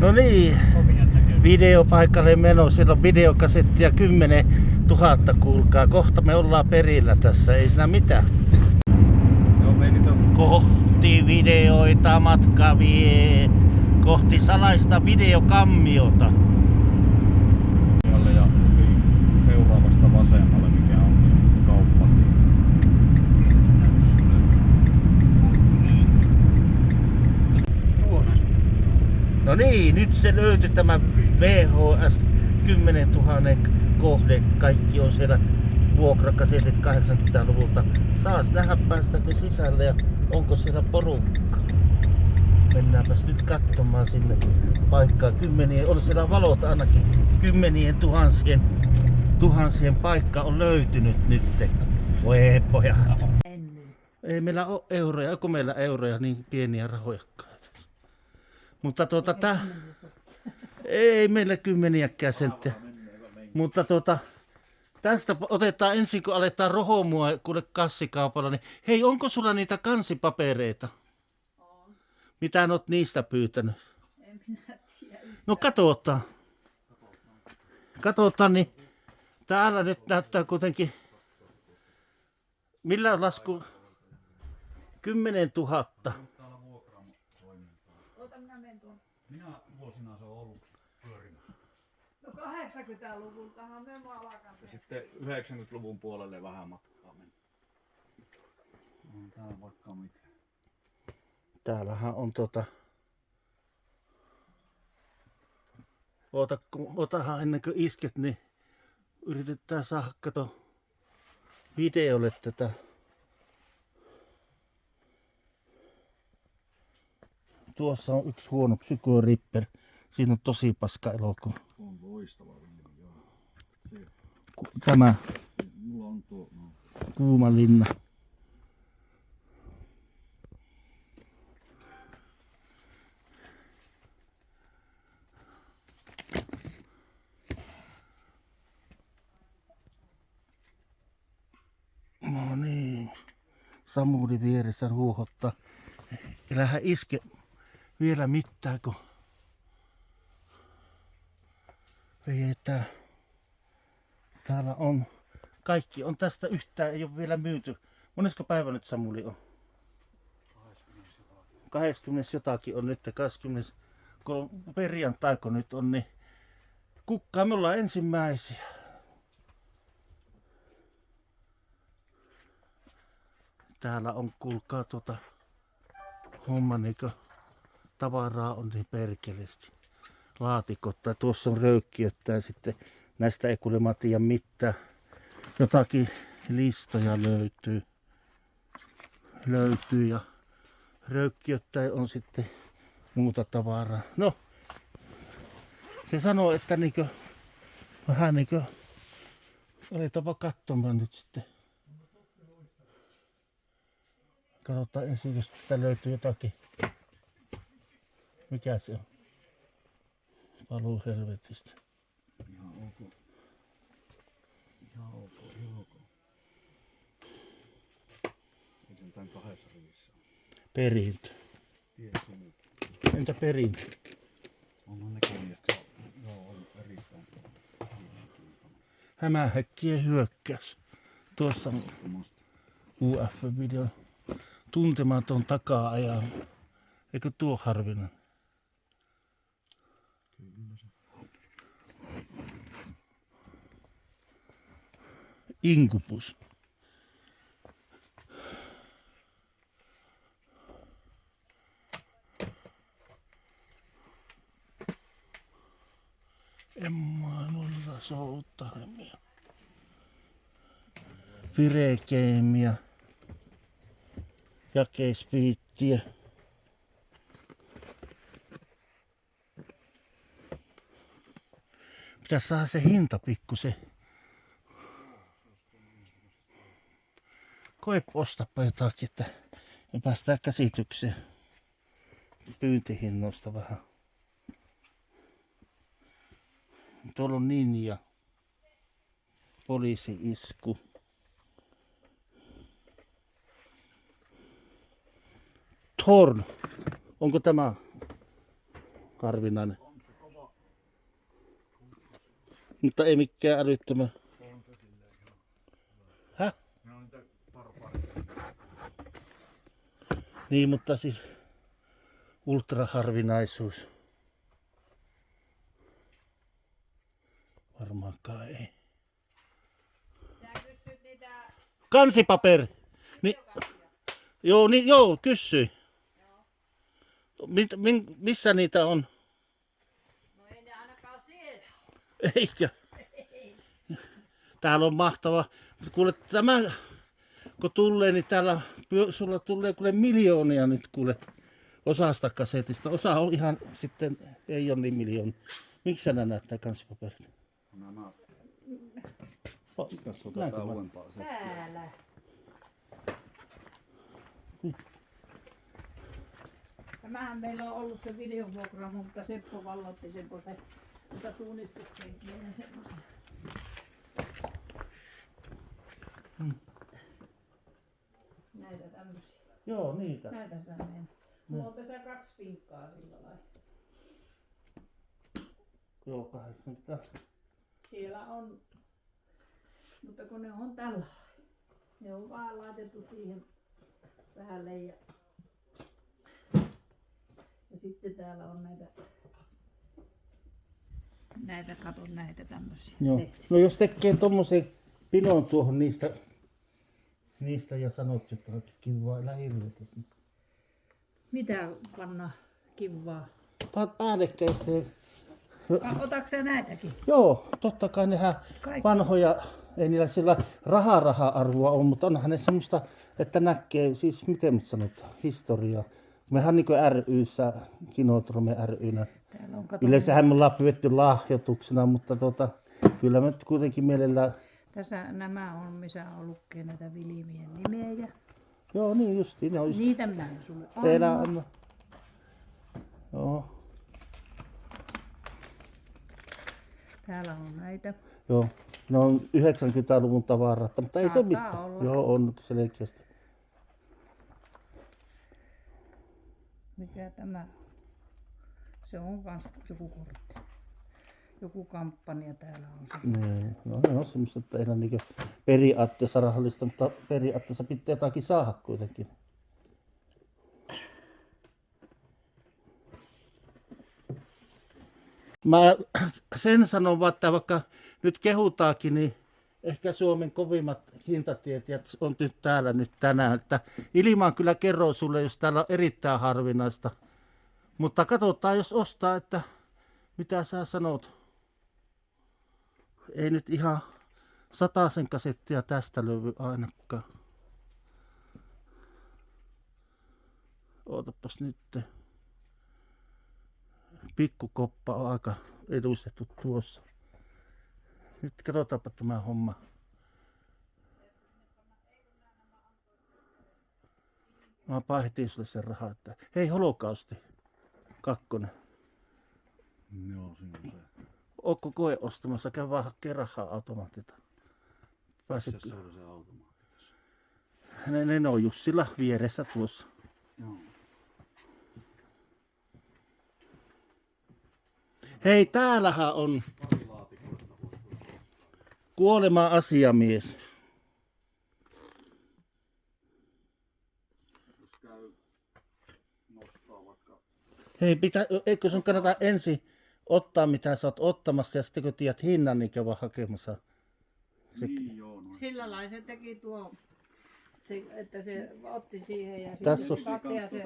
No niin, videopaikalle meno. Siellä on videokasettia 10 000, kuulkaa. Kohta me ollaan perillä tässä, ei siinä mitään. Kohti videoita matka vie. Kohti salaista videokammiota. Ja seuraavasta vasemmalle, mikä on kauppa. No niin, nyt se löytyi tämä VHS 10 000 kohde. Kaikki on siellä vuokrakasetit 80-luvulta. Saas nähdä, päästäkö sisälle ja onko siellä porukka. Mennäänpäs nyt katsomaan sinne paikkaan. On siellä valot ainakin. 10 000 paikka on löytynyt nyt. Voi pojat. Ei meillä ole euroja. Onko meillä euroja niin pieniä rahojakaan? Mutta ei meillä kymmeniäkään senttejä. Mutta tästä otetaan ensin, kun aletaan rohomua kuule kassikaupalla, niin hei, onko sulla niitä kansipapereita? On. Mitä oot niistä pyytänyt? En minä tiedä. No katsotaan. Katsotaan, niin täällä nyt näyttää kuitenkin, millä on lasku? 10 000. Ota minä menen tuon. Minä vuosina se on ollut pyörimään. No 80-luvultahan me alkamme. Ja sitten 90-luvun puolelle vähän matkaa mennä. On täällä vaikka mitä. Täällähän on otahan ennen kuin isket, niin yritetään saada videolle tätä. Tuossa on yksi huono Psycho Ripper. Siinä on tosi paska elokuva. On loistava video, joo. Tämä Mulla on tuo, no. Kuuma linna. No niin. Samuli vieressä huuhottaa. Älähän iske vielä mitään, kun vedetään. Täällä on, kaikki on tästä yhtään, ei ole vielä myyty. Monesko päivä nyt Samuli on? 20 jotakin on nyt, 20, kun perjantaiko nyt on, niin kukkaa me ollaan ensimmäisiä. Täällä on, kuulkaa homma niinkö tavaraa on niin perkeleesti. Laatikot tai tuossa on röykkiötä ja sitten näistä ei kuulemma tiedä mitään. Jotakin listoja löytyy ja röykkiötä on sitten muuta tavaraa. No, se sanoo, että niinkö vähän niinkö aletaanpa katsomaan nyt sitten. Katsotaan ensin, jos tästä löytyy jotakin. Mikä se on? Paluu helvetistä. Ihan ok. Ihan ok, ihan ok. Ei sen tän 2 rivissä. Perintö. Tiesumut. Entä perintö? Onhan nekin, että joo, on erittäin mielenkiintoinen. Hämähäkkien hyökkäys. Tuossa on UF-video. Tuntematon takaa-ajan. Eikö tuo harvinainen? Kyllä se. Inkubus. Emmanuella Soutaimia. Virekeimia. Jakespiittiä. Pitäis saada se hinta pikkusen. Koe ostapa jotakin, että me päästään käsitykseen pyyntihinnoista vähän. Tuolla on Ninja. Poliisi-isku. Thorn. Onko tämä harvinainen? On Mutta ei mikään älyttömän. On se silleen. Häh? Ne on niitä barbareita. Niin, mutta siis ultraharvinaisuus. Varmaankaan ei. Sä kysyt niitä Kansipaperi! Ni, joo, niin, joo, kysyi. Missä niitä on? no ei ne ainakaan siellä. Eikä. Täällä on mahtava. Kuule, tämä kun tulee, niin täällä sulla tulee kuule miljoonia nyt kuule osasta kasetista. Osa on ihan sitten, ei ole niin miljoona. Miksi sä näyttää kansipaperit? Nämä. Oh, Tässä on näinkö tätä mä? uudempaa se. Täällä. Tämähän meillä on ollut se videovuokra, mutta Seppo vallotti semmoisen, mutta suunnistuskenkiä ja semmoisen. Näitä tämmösiä. Joo, niitä. Näitä sä menen. Mulla on tässä 2 pinkkaa sillä lailla. Joo, 80. Siellä on, mutta kun ne on tällä lailla. Ne on vaan laitettu siihen päälle ja sitten täällä on näitä katon näitä tämmösiä. Joo. No jos tekee tommosen pinon tuohon niistä ja sanot, että on kivaa lähiruokas. Mitä panna kivaa? Päällekkäistä. Otatko sä näitäkin? Joo, totta kai nehän Kaikki. vanhoja, ei niillä sillä raha-arvoa ole, mutta onhan ne semmoista, että näkee, siis miten nyt sanot, historiaa. Mehän niin kuin ry:ssä, Kinotrome ry:nä. Täällä on kato. Yleensähän me ollaan pyydetty lahjoituksena, mutta kyllä me nyt kuitenkin mielellään. Tässä nämä on, missä on lukkee näitä Vilimien nimeä. Joo, niin justiin, ne on just. Niitä minä en sulle Teillä anna. on. Joo, Täällä on näitä. joo. Ne on 90-luvun tavaraa, mutta ei se Saattaa mitään. olla. Joo, on selkeästi. Mikä tämä? Se on kans joku kortti. Joku kampanja täällä on se. Niin, no ne on semmoista, että ei ole niinku periaatteessa rahallista, mutta periaatteessa pitää jotakin saada kuitenkin. Mä sen sanon vaan, että vaikka nyt kehutaakin, niin ehkä Suomen kovimmat hintatietijät on nyt täällä nyt tänään. Että ilmaan kyllä kerron sulle, jos täällä on erittäin harvinaista. Mutta katsotaan, jos ostaa, että mitä sä sanot. Ei nyt ihan 100 kasettia tästä löydy ainakaan. Ootapas nyt. Pikkukoppa on aika edustettu tuossa. Nyt katsotaanpa tämä homma. Mä heti sulle sen rahaa, että hei, Holokausti 2. Joo, siinä on se. Ootko koe ostamassa? Käy vaan hakkeen rahaa automaatilta. Pääsit... Se oli se automaatti tässä. Ne on Jussilla vieressä tuossa. Joo. Hei, täällähän on Pari laatikoista voisi tulla. kuolema-asiamies. Jos käy nostaa vaikka. Hei, eikö sun kannata ensin ottaa mitä sä oot ottamassa ja sitten kun tiedät hinnan, niin käy vaan hakemassa. Sitten. Niin joo, noin. Sillä lailla se teki tuo, se, että se otti siihen ja Tässä sitten on- katea se.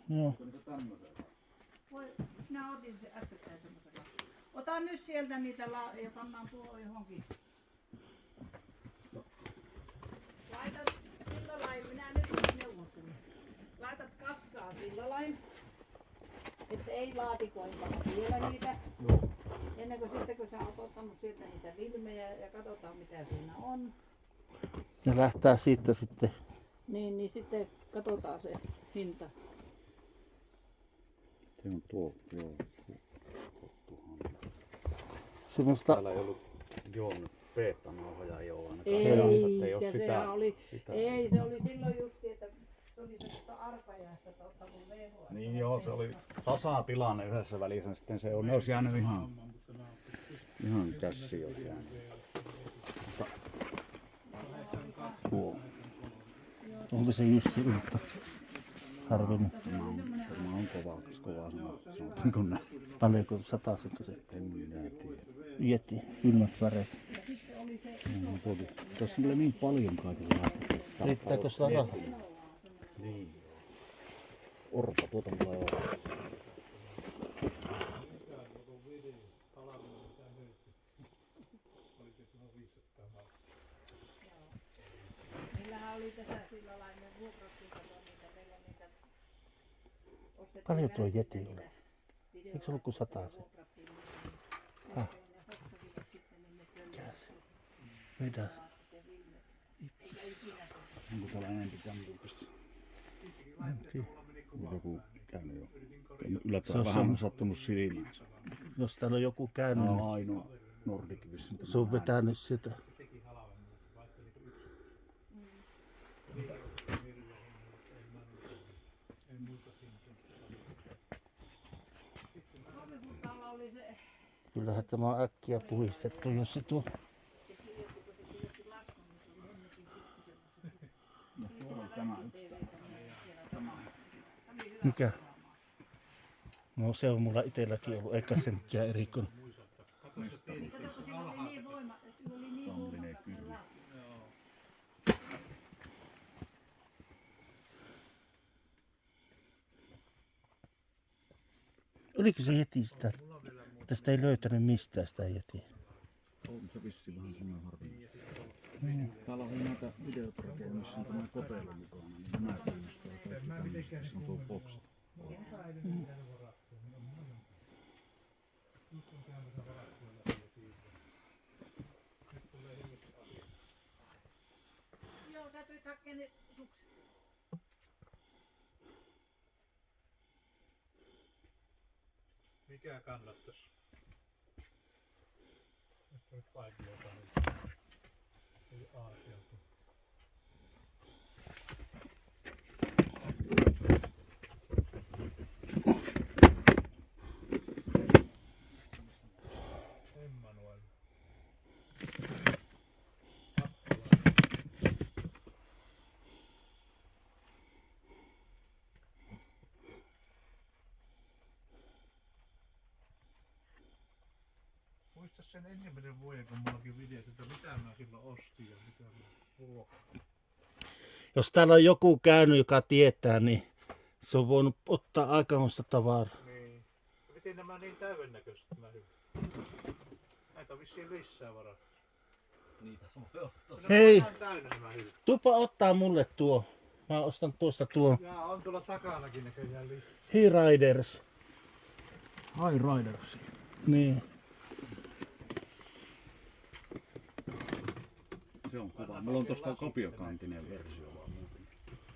Joo. Onko se tämmöisellä? Voi, minä otin se äskettäin semmoisella. Ota nyt sieltä niitä ja pannaan tuo johonkin. Laitat sillä lailla, minä nyt neuvon sulle. Laitat kassaan sillä lailla, että ei laatikoin panna vielä niitä. Joo. Ennen kuin sitten kun sä oot ottanut sieltä niitä vilmejä ja katsotaan mitä siinä on. Ja lähtää siitä sitten. Niin sitten katsotaan se hinta. Se on tuo, joo. Semmoista, Täällä ei ollut, joo, nyt beta-nauhoja ei ole ainakaan. Ei, Ei ole sitä. sehän oli, sitä. ei se oli silloin justi, että se oli semmoista arpajaista, että ottanut VHS. Niin joo, se oli tasatilanne yhdessä välissä, sitten se on, ne olisi jäänyt ihan. Ihan kässi on jäänyt. Tuo. Onko se Jussi Ylppä? Harvemmin. Tämä on kova sanotaanko näin. Paljonko sataisiko se? En minä tiedä. Yeti, kylmät väreet. Tässä on niin paljon kaikenlaista. Riittääkö sillä rahaa? Niin. Orpa, tuota mulla ei ole. Meillähän oli tässä sillä lailla, me vuokrattiin niitä, meillä niitä ostettiin. Paljon tuo Yeti oli? Eikö se ollut kuin 100 se? Mitä? Onko täällä enempi kämpyksessä? En tiedä. Onko joku käynyt jo? Yllättävän vähän on sattunut silmään. Jos täällä on joku käynyt, Tämä niin on ainoa Nordic vissiin. se on vetänyt sitä. Suomenkultalla oli se, Kyllähän tämä on äkkiä puhistettu, jos se tuo. Mikä? No se on mulla itselläkin ollut, eikä se mikään erikoinen. Oliko se Yeti sitä? Tästä ei löytänyt mistään sitä Yetiä. On se vissiin vähän semmoinen harvinaista. Täällä on näitä videotrakeja, missä on tämä kotelo mukana, niin nämä kiinnostaa kaikki tämmöistä, missä on tuo boksi. joo, täytyy hakea ne sukset. Mikä kannattaisi? Että nyt paikkeota ei aateltu. Emmanuel. Muista sen ensimmäisen vuoden, kun mullakin videot, että mitä mä silloin ostin ja mitä mä ruokaan. Jos täällä on joku käynyt, joka tietää, niin se on voinut ottaa aikamoista tavaraa. Niin. Miten nämä niin täydennäköiset nämä hyvät? Näitä on vissiin lisää varattu. Niitä voi ottaa. Hei! Nämä on täynnä nämä hyvät. Tuupa ottaa mulle tuo. Mä ostan tuosta tuon. Ja on tuolla takanakin näköjään lisää. He Riders. High Riders. Niin. Se on kova. Mulla on tosta kopiokantinen versio vaan muuten.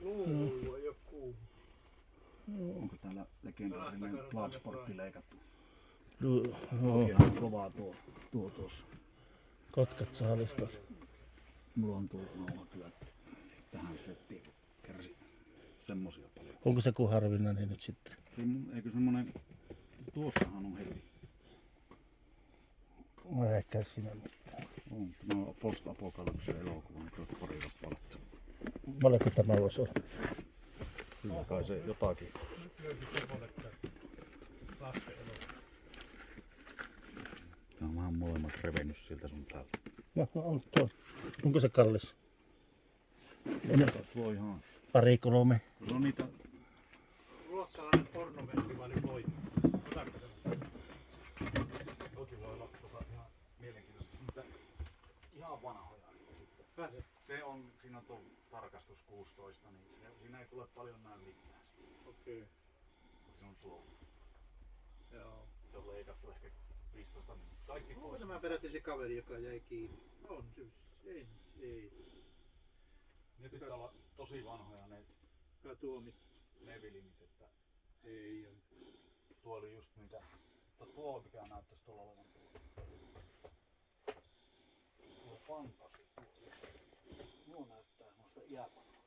Luulu ei oo kuuma. Onko täällä legendaarinen Bloodsportti leikattu? Joo. Ihan kovaa tuo tuossa. Kotkat saalistas. Mulla on tuo nauha kyllä tähän settiin kärsi semmosia paljon. Onko se kuin harvinainen nyt sitten? Eikö semmonen, tuossahan on heti. No ehkä siinä mitään. On, tämä on post-apokalypse elokuva, niin tuossa pari kappaletta. Paljonko tämä voisi olla? Kyllä kai se jotakin. Nyt löysi semmoinen, että lasten elokuva. Tää on vähän molemmat revennyt siltä sun täältä. No, on tuo. Onko se kallis? Tuo ihan. 2-3. Se on niitä. Ruotsalainen pornofestivaalin voitti. Otatko sen? Toki voi olla ihan mielenkiintoista. Mutta ihan vanhoja. Pääset. Se on, siinä on tuo tarkastus 16, niin siinä ei tule paljon näin mitään. Okei. Se on tuo. Joo. Se on leikattu ehkä 15 minuuttia. Kaikki Onko pois. tämä peräti se kaveri, joka jäi kiinni? On se. Ei. Ne pitää olla tosi vanhoja ne Kai tuomit. Nevilimit, että Ei ole. tuo oli just niitä. Tuo mikä näyttäisi tuolla olevan tuo. Tuo fantasi. Nuo näyttää noista iäpanhoja.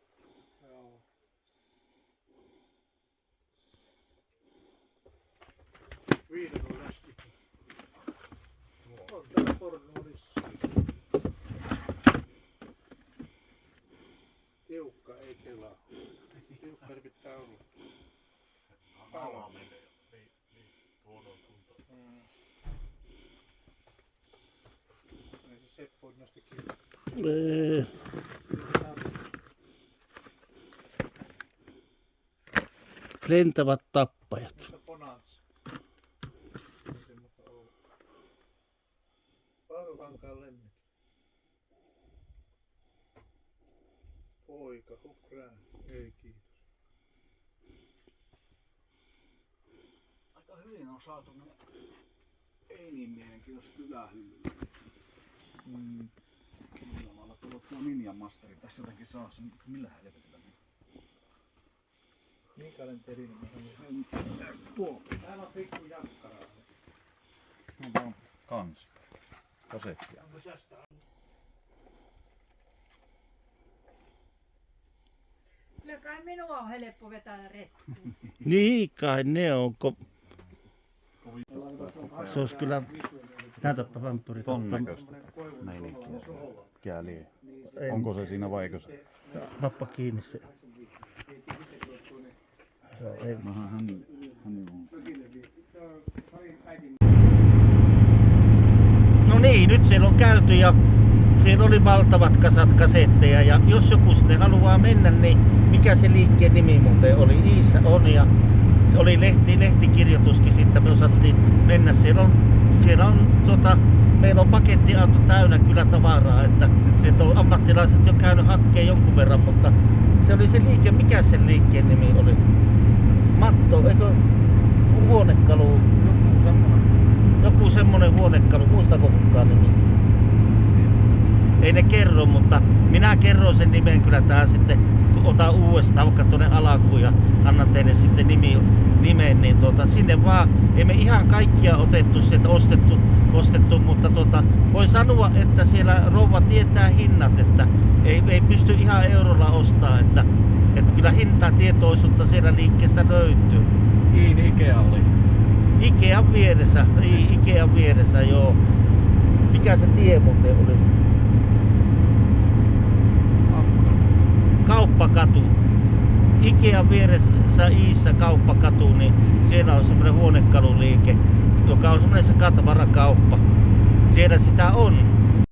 Joo. Viidon on läski. On porno tiukka ei kelaa. Tiukka pitää olla. Pala menee niin huonoon kuntoon. Ei se Seppo nosti kiinni. Lentävät tappajat. Bonanza. Valkokankaan lemmit. Poika, hukrää. Ei kiitos. Aika hyvin on saatu ne Einimiehenkin jos ylähyllyllä. Millä lailla tuo Ninja Masteri tässä jotenkin saa sen, millä helvetillä niin. Minkälainen terinen mä sanon? Tuo. Täällä on pikku jakkaraa. On vaan kans. Kasettia. Onko tästä? Kyllä kai minua on helppo vetää retkuun. Niin kai ne on. Se olisi kyllä... Näytäpä vampyri. Ton näköistä meininkiä. Kääliä. Onko se siinä vai eikö se? Vappa kiinni se. Joo, ei. Hän on. No niin, nyt siellä on käyty ja siellä oli valtavat kasat kasetteja ja jos joku sinne haluaa mennä, niin mikä se liikkeen nimi muuten oli? Iissä on ja oli lehtikirjoituskin sitten, me osattiin mennä. Siellä on meillä on pakettiauto täynnä kyllä tavaraa, että sieltä on ammattilaiset jo käynyt hakkeen jonkun verran, mutta se oli se liike, mikä sen liikkeen nimi oli? Matto, eikö huonekalu, joku semmonen huonekalu, muistako kukaan nimi? Ei ne kerro, mutta minä kerron sen nimen kyllä tähän sitten, kun otan uudestaan vaikka tuonne alakuun ja annan teille sitten nimen, niin sinne vaan, ei me ihan kaikkia otettu sieltä ostettu, mutta voin sanoa, että siellä rouva tietää hinnat, että ei pysty ihan eurolla ostaa, että kyllä hintatietoisuutta siellä liikkeestä löytyy. Ikea oli. Ikean vieressä, joo. Mikä se tie muuten oli? Kauppakatu. Ikean vieressä Iissä Kauppakatu, niin siellä on semmoinen huonekaluliike, joka on semmoinen katvarakauppa. Siellä sitä on.